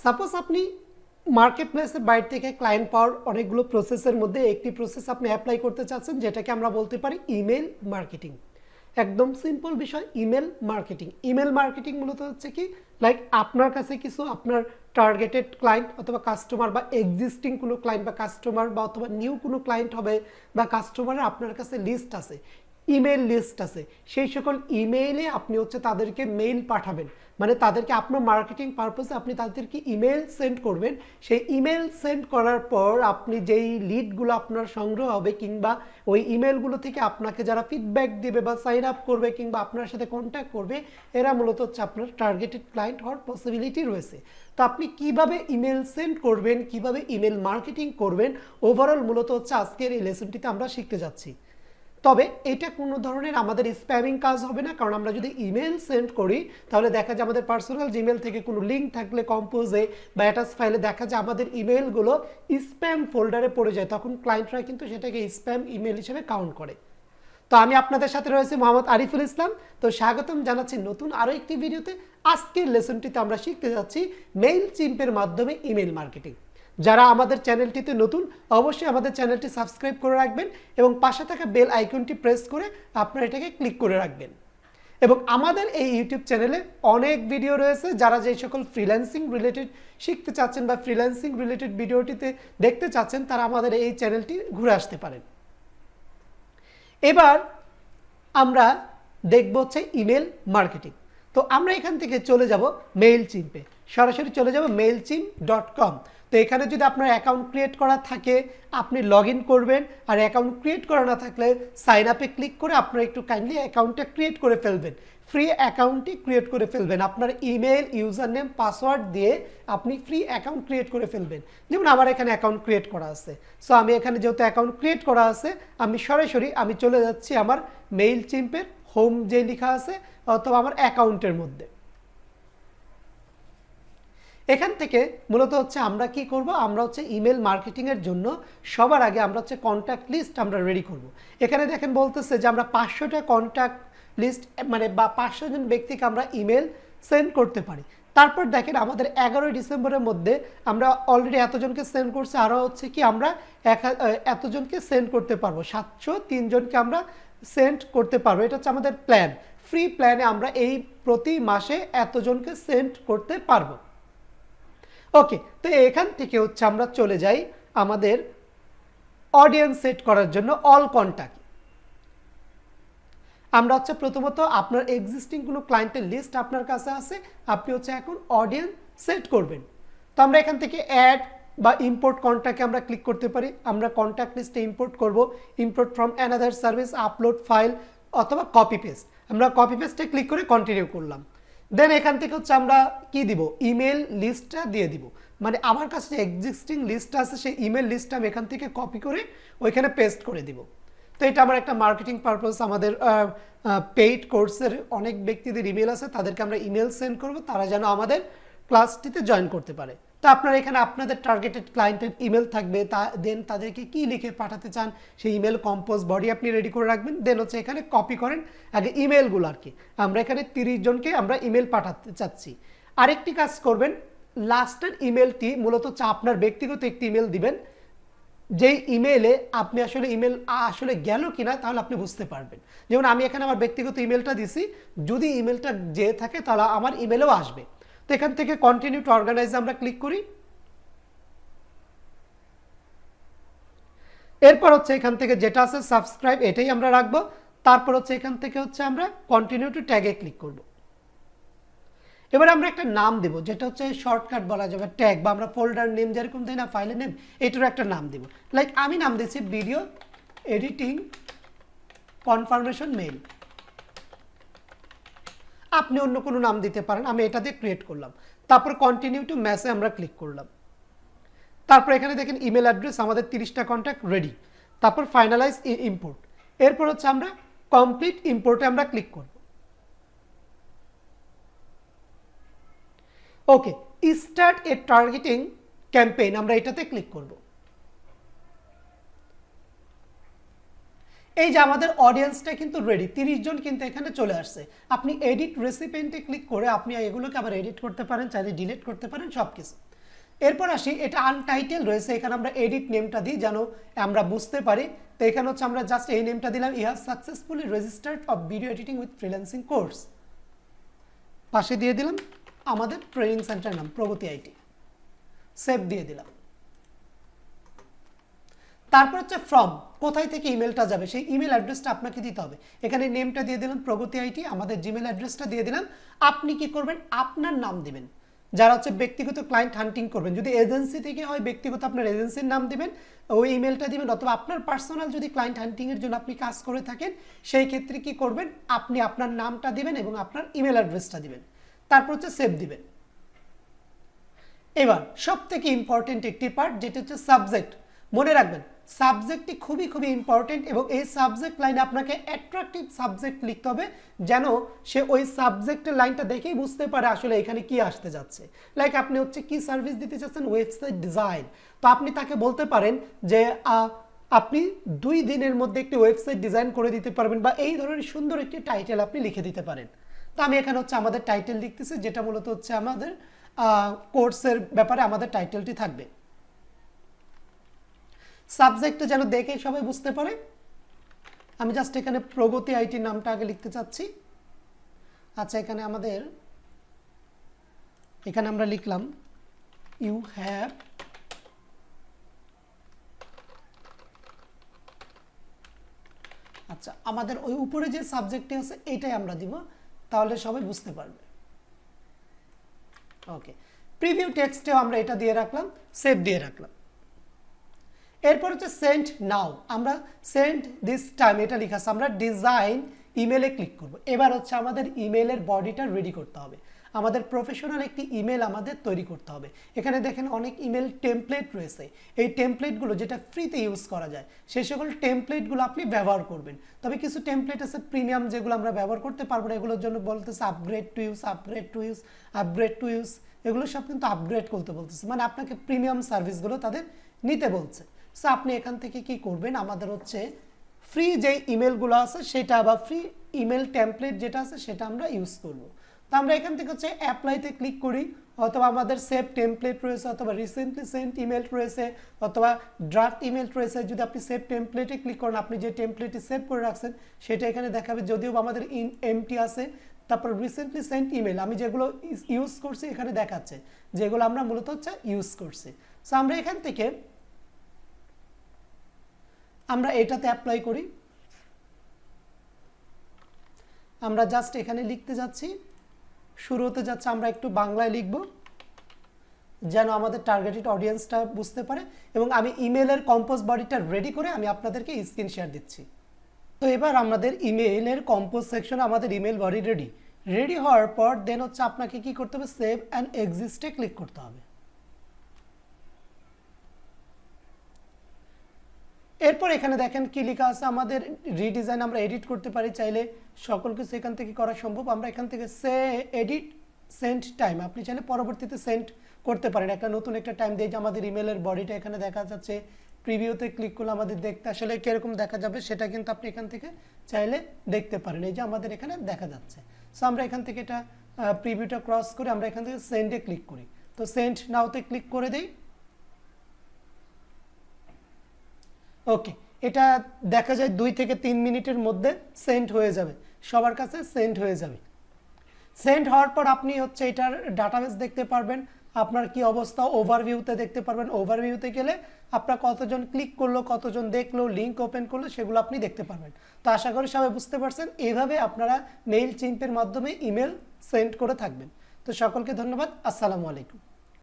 Suppose আপনি market প্লেসের বাইরে থেকে ক্লায়েন্ট পাওয়ার অনেকগুলো প্রসেসের মধ্যে একটি প্রসেস আপনি অ্যাপ্লাই করতে চাচ্ছেন, যেটাকে আমরা বলতে পারি ইমেল মার্কেটিং। একদম সিম্পল বিষয়, ইমেল মার্কেটিং। ইমেল মার্কেটিং মূলত হচ্ছে কি, লাইক আপনার কাছে কিছু আপনার টার্গেটেড ক্লায়েন্ট অথবা কাস্টমার বা এক্সিস্টিং কোনো ক্লায়েন্ট বা কাস্টমার বা অথবা নিউ কোনো ক্লায়েন্ট হবে বা কাস্টমারের আপনার কাছে লিস্ট আছে, ইমেল লিস্ট আছে, সেই সকল ইমেইলে আপনি হচ্ছে তাদেরকে মেইল পাঠাবেন, মানে তাদেরকে আপনার মার্কেটিং পারপাসে আপনি তাদেরকে ইমেল সেন্ড করবেন। সেই ইমেল সেন্ড করার পর আপনি যেই লিডগুলো আপনার সংগ্রহ হবে কিংবা ওই ইমেলগুলো থেকে আপনাকে যারা ফিডব্যাক দেবে বা সাইন আপ করবে কিংবা আপনার সাথে কন্ট্যাক্ট করবে, এরা মূলত হচ্ছে আপনার টার্গেটেড ক্লায়েন্ট হওয়ার পসিবিলিটি রয়েছে। তো আপনি কিভাবে ইমেল সেন্ড করবেন, কিভাবে ইমেল মার্কেটিং করবেন, ওভারঅল মূলত হচ্ছে আজকের এই লেসনটিতে আমরা শিখতে যাচ্ছি। তবে এটা কোনো ধরনের আমাদের স্প্যামিং কাজ হবে না, কারণ আমরা যদি ইমেল সেন্ড করি তাহলে দেখা যায় আমাদের পার্সোনাল জিমেল থেকে কোনো লিঙ্ক থাকলে কম্পোজে বা অ্যাটাচ ফাইলে দেখা যায় আমাদের ইমেলগুলো স্প্যাম ফোল্ডারে পড়ে যায়, তখন ক্লায়েন্টরা কিন্তু সেটাকে স্প্যাম ইমেল হিসেবে কাউন্ট করে। তো আমি আপনাদের সাথে রয়েছে মোহাম্মদ আরিফুল ইসলাম। তো স্বাগতম জানাচ্ছি নতুন আরও একটি ভিডিওতে। আজকের লেসনটিতে আমরা শিখতে যাচ্ছি মেইলচিম্পের মাধ্যমে ইমেল মার্কেটিং। যারা আমাদের চ্যানেলটিতে নতুন, অবশ্যই আমাদের চ্যানেলটি সাবস্ক্রাইব করে রাখবেন এবং পাশে থাকা বেল আইকনটি প্রেস করে আপনারা এটাকে ক্লিক করে রাখবেন। এবং আমাদের এই ইউটিউব চ্যানেলে অনেক ভিডিও রয়েছে, যারা যে সকল ফ্রিল্যান্সিং রিলেটেড শিখতে চাচ্ছেন বা ফ্রিল্যান্সিং রিলেটেড ভিডিওটিতে দেখতে চাচ্ছেন, তারা আমাদের এই চ্যানেলটি ঘুরে আসতে পারেন। এবার আমরা দেখব হচ্ছে ইমেল মার্কেটিং। তো আমরা এখান থেকে চলে যাব মেইলচিম্পে, সরাসরি চলে যাব mailchimp.com। তো এখানে যদি আপনার অ্যাকাউন্ট ক্রিয়েট করা থাকে আপনি লগ ইন করবেন, আর অ্যাকাউন্ট ক্রিয়েট করা না থাকলে সাইন আপে ক্লিক করে আপনারা একটু কাইন্ডলি অ্যাকাউন্টটা ক্রিয়েট করে ফেলবেন। ফ্রি অ্যাকাউন্টটি ক্রিয়েট করে ফেলবেন, আপনার ইমেল, ইউজার নেম, পাসওয়ার্ড দিয়ে আপনি ফ্রি অ্যাকাউন্ট ক্রিয়েট করে ফেলবেন। যেমন আমার এখানে অ্যাকাউন্ট ক্রিয়েট করা আছে, সো আমি এখানে যেহেতু অ্যাকাউন্ট ক্রিয়েট করা আছে আমি সরাসরি চলে যাচ্ছি আমার মেইলচিম্পের হোম যে লেখা আছে অথবা আমার অ্যাকাউন্টের মধ্যে। এখান থেকে মূলত হচ্ছে আমরা কি করব, আমরা হচ্ছে ইমেল মার্কেটিংয়ের জন্য সবার আগে আমরা হচ্ছে কন্ট্যাক্ট লিস্ট আমরা রেডি করব। এখানে দেখেন বলতেছে যে আমরা 500টা কন্ট্যাক্ট লিস্ট মানে বা 500 জন ব্যক্তিকে আমরা ইমেল সেন্ড করতে পারি। তারপর দেখেন আমাদের 11 ডিসেম্বরের মধ্যে আমরা অলরেডি এতজনকে সেন্ড করছি, আরও হচ্ছে কি আমরা এতজনকে সেন্ড করতে পারবো, 703 জনকে আমরা সেন্ড করতে পারবো। এটা হচ্ছে আমাদের প্ল্যান, ফ্রি প্ল্যানে আমরা এই প্রতি মাসে এতজনকে সেন্ড করতে পারবো। ওকে, তো এখান থেকে হচ্ছে আমরা চলে যাই আমাদের অডিয়েন্স সেট করার জন্য অল কন্ট্যাক্ট। আমরা হচ্ছে প্রথমত আপনার এক্সিস্টিং কোনো ক্লায়েন্টের লিস্ট আপনার কাছে আছে, আপনি হচ্ছে এখন অডিয়েন্স সেট করবেন। তো আমরা এখান থেকে অ্যাড বা ইম্পোর্ট কন্ট্যাক্টে আমরা ক্লিক করতে পারি। আমরা কন্ট্যাক্ট লিস্টে ইম্পোর্ট করব, import from another service, upload file অথবা কপি পেস্ট। আমরা কপি পেস্টে ক্লিক করে কন্টিনিউ করলাম। দেন এখান থেকে হচ্ছে আমরা কি দিব, ইমেল লিস্টটা দিয়ে দিব, মানে আমার কাছে যে এক্সিস্টিং লিস্টটা আছে সেই ইমেল লিস্টটা আমি এখান থেকে কপি করে ওইখানে পেস্ট করে দিব। তো এটা আমার একটা মার্কেটিং পারপাস, আমাদের পেইড কোর্সের অনেক ব্যক্তিদের ইমেল আছে, তাদেরকে আমরা ইমেল সেন্ড করব, তারা যেন আমাদের ক্লাসটিতে জয়েন করতে পারে। তো আপনারা এখানে আপনাদের টার্গেটেড ক্লায়েন্টের ইমেল থাকবে, দেন তাদেরকে কি লিখে পাঠাতে চান সেই ইমেল কম্পোজ বডি আপনি রেডি করে রাখবেন। দেন হচ্ছে এখানে কপি করেন আগে ইমেলগুলো আর কি, আমরা এখানে 30 জনকে আমরা ইমেল পাঠাতে চাচ্ছি। আরেকটি কাজ করবেন, লাস্টের ইমেলটি মূলত হচ্ছে আপনার ব্যক্তিগত একটি ইমেল দিবেন, যেই ইমেলে আপনি আসলে ইমেল আসলে গেল কিনা তাহলে আপনি বুঝতে পারবেন। যেমন আমি এখানে আমার ব্যক্তিগত ইমেলটা দিছি, যদি ইমেলটা যে থাকে তাহলে আমার ইমেলেও আসবে। তো এখান থেকে কন্টিনিউ টু অর্গানাইজ আমরা ক্লিক করি। এরপর হচ্ছে এখান থেকে যেটা আছে সাবস্ক্রাইব, এটাই আমরা রাখবো। তারপর হচ্ছে এখান থেকে হচ্ছে আমরা কন্টিনিউ টু ট্যাগে ক্লিক করব। এবার আমরা একটা নাম দেব, যেটা হচ্ছে শর্টকাট বলা যাবে ট্যাগ, বা আমরা ফোল্ডার নেম যেরকম দেই না ফাইলের নেম, এটারও একটা নাম দেব। লাইক আমি নাম দিচ্ছি ভিডিও এডিটিং কনফার্মেশন মেইল, আপনি অন্য কোনো নাম দিতে পারেন, আমি এটা দিয়ে ক্রিয়েট করলাম। তারপর কন্টিনিউ টু মেসে আমরা ক্লিক করলাম। তারপর এখানে দেখেন ইমেল অ্যাড্রেস, আমাদের 30টা কন্ট্যাক্ট রেডি। তারপর ফাইনালাইজ ইম্পোর্ট, এরপর হচ্ছে আমরা কমপ্লিট ইম্পোর্টে আমরা ক্লিক করব। ওকে, স্টার্ট এ টার্গেটিং ক্যাম্পেইন, আমরা এটাতে ক্লিক করব। এই যে আমাদের অডিয়েন্সটা কিন্তু রেডি, 30 জন কিন্তু এখানে চলে আসছে। আপনি এডিট রেসিপিয়েন্টে ক্লিক করে আপনি এগুলোকে আবার এডিট করতে পারেন, চাইলে ডিলিট করতে পারেন, সব কিছু। এরপর আসি, এটা আনটাইটেল রয়েছে, এখানে আমরা এডিট নেমটা দিই যেন আমরা বুঝতে পারি। তো এখানে হচ্ছে আমরা জাস্ট এই নেমটা দিলাম, you have successfully registered of video editing with freelancing course. পাশে দিয়ে দিলাম আমাদের ট্রেনিং সেন্টার নাম প্রগতি আইটি, সেভ দিয়ে দিলাম। তারপর হচ্ছে ফ্রম, কোথায় থেকে ইমেলটা যাবে সেই ইমেল অ্যাড্রেসটা আপনাকে দিতে হবে। এখানে নেমটা দিয়ে দিলাম প্রগতি আইটি, আমাদের জিমেল অ্যাড্রেসটা দিয়ে দিলাম। আপনি কি করবেন, আপনার নাম দিবেন। যারা হচ্ছে ব্যক্তিগত ক্লায়েন্ট হান্টিং করবেন, যদি এজেন্সি থেকে হয় ব্যক্তিগত আপনার এজেন্সির নাম দিবেন, ওই ইমেলটা দিবেন, অথবা আপনার পার্সোনাল যদি ক্লায়েন্ট হান্টিংয়ের জন্য আপনি কাজ করে থাকেন সেই ক্ষেত্রে কি করবেন, আপনি আপনার নামটা দিবেন এবং আপনার ইমেল অ্যাড্রেসটা দিবেন। তারপর হচ্ছে সেভ দিবেন। এবার সব থেকে ইম্পর্টেন্ট একটি পার্ট, যেটা হচ্ছে সাবজেক্ট। মনে রাখবেন সাবজেক্টটি খুবই ইম্পর্টেন্ট, এবং এই সাবজেক্ট লাইনে আপনাকে অ্যাট্রাকটিভ সাবজেক্ট লিখতে হবে যেন সে ওই সাবজেক্টের লাইনটা দেখেই বুঝতে পারে আসলে এখানে কি আসতে যাচ্ছে। লাইক আপনি হচ্ছে কি সার্ভিস দিতে চাচ্ছেন, ওয়েবসাইট ডিজাইন, তো আপনি তাকে বলতে পারেন যে আপনি 2 দিনের মধ্যে একটি ওয়েবসাইট ডিজাইন করে দিতে পারবেন, বা এই ধরনের সুন্দর একটি টাইটেল আপনি লিখে দিতে পারেন। তো আমি এখানে হচ্ছে আমাদের টাইটেল লিখতেছি, যেটা মূলত হচ্ছে আমাদের কোর্সের ব্যাপারে আমাদের টাইটেলটি থাকবে। সাবজেক্টটা যেন দেখে সবাই বুঝতে পারে। আমি জাস্ট এখানে প্রগতি আইটি নামটা আগে লিখতে চাচ্ছি। আচ্ছা, এখানে আমরা লিখলাম ইউ হ্যাভ আচ্ছা, আমাদের ওই উপরে যে সাবজেক্টটি আছে এটাই আমরা দিব, তাহলে সবাই বুঝতে পারবে। ওকে, প্রিভিউ টেক্সটেও আমরা এটা দিয়ে রাখলাম, সেভ দিয়ে রাখলাম। এরপর হচ্ছে সেন্ড নাও, আমরা সেন্ড দিস টাইম এটা লেখা আছে, আমরা ডিজাইন ইমেলে ক্লিক করব। এবার হচ্ছে আমাদের ইমেলের বডিটা রেডি করতে হবে, আমাদের প্রফেশনাল একটি ইমেল আমাদের তৈরি করতে হবে। এখানে দেখেন অনেক ইমেল টেমপ্লেট রয়েছে, এই টেমপ্লেটগুলো যেটা ফ্রিতে ইউজ করা যায় সেই সকল টেমপ্লেটগুলো আপনি ব্যবহার করবেন। তবে কিছু টেমপ্লেট আছে প্রিমিয়াম, যেগুলো আমরা ব্যবহার করতে পারবো না, এগুলোর জন্য বলতেছে আপগ্রেড টু ইউজ, এগুলো সব কিন্তু আপগ্রেড করতে বলতেছে, মানে আপনাকে প্রিমিয়াম সার্ভিসগুলো তাদের নিতে বলছে। সো আপনি এখান থেকে কি করবেন, আমাদের হচ্ছে ফ্রি যে ইমেলগুলো আছে সেটা, বা ফ্রি ইমেল টেমপ্লেট যেটা আছে সেটা আমরা ইউজ করব। তো আমরা এখান থেকে হচ্ছে অ্যাপ্লাইতে ক্লিক করি, অথবা আমাদের সেভ টেমপ্লেট রয়েছে, অথবা রিসেন্টলি সেন্ট ইমেল রয়েছে, অথবা ড্রাফট ইমেল রয়েছে। যদি আপনি সেভ টেমপ্লেটে ক্লিক করেন, আপনি যে টেমপ্লেটটি সেভ করে রাখছেন সেটা এখানে দেখাবে, যদিও আমাদের এমটি আছে। তারপর রিসেন্টলি সেন্ট ইমেল, আমি যেগুলো ইউজ করছি এখানে দেখাচ্ছে, যেগুলো আমরা মূলত হচ্ছে ইউজ করছি। সো আমরা এখান থেকে আমরা এটাতে অ্যাপ্লাই করি। আমরা জাস্ট এখানে লিখতে যাচ্ছি, শুরু হতে যাচ্ছে, আমরা একটু বাংলায় লিখব যেন আমাদের টার্গেটেড অডিয়েন্সটা বুঝতে পারে। এবং আমি ইমেলের কম্পোজ বডিটা রেডি করে আমি আপনাদেরকে স্ক্রিন শেয়ার দিচ্ছি। তো এবার আমাদের ইমেলের কম্পোজ সেকশনে আমাদের ইমেল বডি রেডি হওয়ার পর দেন হচ্ছে আপনাকে কি করতে হবে, সেভ অ্যান্ড এক্সিস্টে ক্লিক করতে হবে। এরপর এখানে দেখেন কি লেখা আছে, আমাদের রিডিজাইন আমরা এডিট করতে পারি, চাইলে সকল কিছু এখান থেকে করা সম্ভব। আমরা এখান থেকে এডিট সেন্ড টাইম, আপনি চাইলে পরবর্তীতে সেন্ড করতে পারেন, একটা নতুন একটা টাইম দিয়ে। যে আমাদের ইমেলের বডিটা এখানে দেখা যাচ্ছে, প্রিভিউতে ক্লিক করলে আমাদের দেখতে আসলে কিরকম দেখা যাবে সেটা কিন্তু আপনি এখান থেকে চাইলে দেখতে পারেন। এই যে আমাদের এখানে দেখা যাচ্ছে। সো আমরা এখান থেকে এটা প্রিভিউটা ক্রস করে আমরা এখান থেকে সেন্ডে ক্লিক করি। তো সেন্ড নাওতে ক্লিক করে দেই। ওকে, এটা দেখা যায় 2 থেকে 3 মিনিটের মধ্যে সেন্ড হয়ে যাবে, সবার কাছে সেন্ড হয়ে যাবে। সেন্ড হওয়ার পর আপনি হচ্ছে এটার ডাটাবেস দেখতে পারবেন, আপনার কি অবস্থা ওভারভিউতে দেখতে পারবেন। ওভারভিউতে গেলে আপনার কতজন ক্লিক করলো, কতজন দেখলো, লিঙ্ক ওপেন করলো, সেগুলো আপনি দেখতে পারবেন। তো আশা করি সবাই বুঝতে পারছেন, এইভাবে আপনারা মেইলচিম্পের মাধ্যমে ইমেল সেন্ড করে থাকবেন। তো সকলকে ধন্যবাদ, আসসালামু আলাইকুম।